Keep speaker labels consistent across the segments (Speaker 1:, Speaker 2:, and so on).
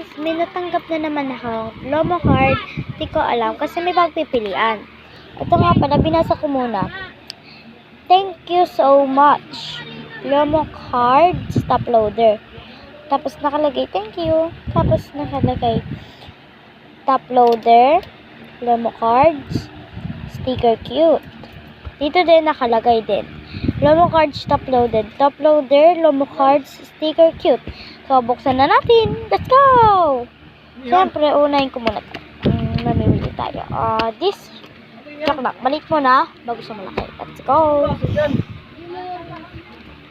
Speaker 1: guys, may natanggap na naman ako. Lomo card, di ko alam kasi may pagpipilian. Ito nga pala, binasa ko muna. Thank you so much. Lomo cards, top loader. Tapos nakalagay, thank you. Tapos nakalagay, top loader, Lomo cards, sticker cute. Dito din nakalagay din. Lomo cards top loaded. Top loader, Lomo cards, sticker cute. So, buksan na natin. Let's go! Siyempre, unahin ko muna ito. Mamimili tayo. This. Joke lang. Balik mo na. Bago sa malaki. Let's go!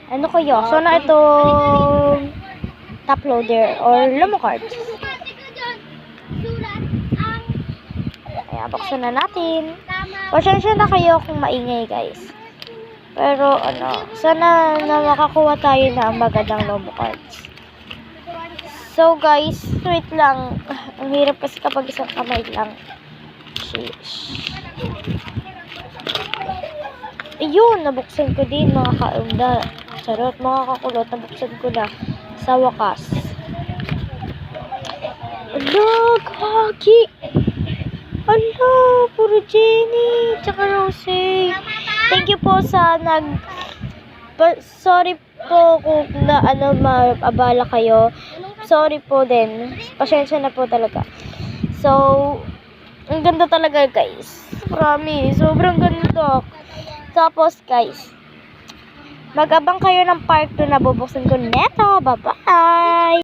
Speaker 1: Ano kayo? So, na itong top loader or Lomo cards. Kaya, buksan na natin. Pasensya na kayo kung maingay, guys. Pero, sana na makakuha tayo na magandang Lomo cards. So, guys, wait lang. Ang hirap kasi kapag isang kamay lang. Sheesh. Ayun, nabuksan ko din, mga kaunda. Charot, mga kakulot, nabuksan ko na sa wakas. Ala, kaki! Ala, puro Jenny, tsaka Rose. Thank you po sa sorry po kung maabala kayo. Sorry po din. Pasensya na po talaga. So, ang ganda talaga, guys. Promise. Sobrang ganda. Tapos, guys, mag-abang kayo ng part 2 na bubuksan ko neto. Bye-bye!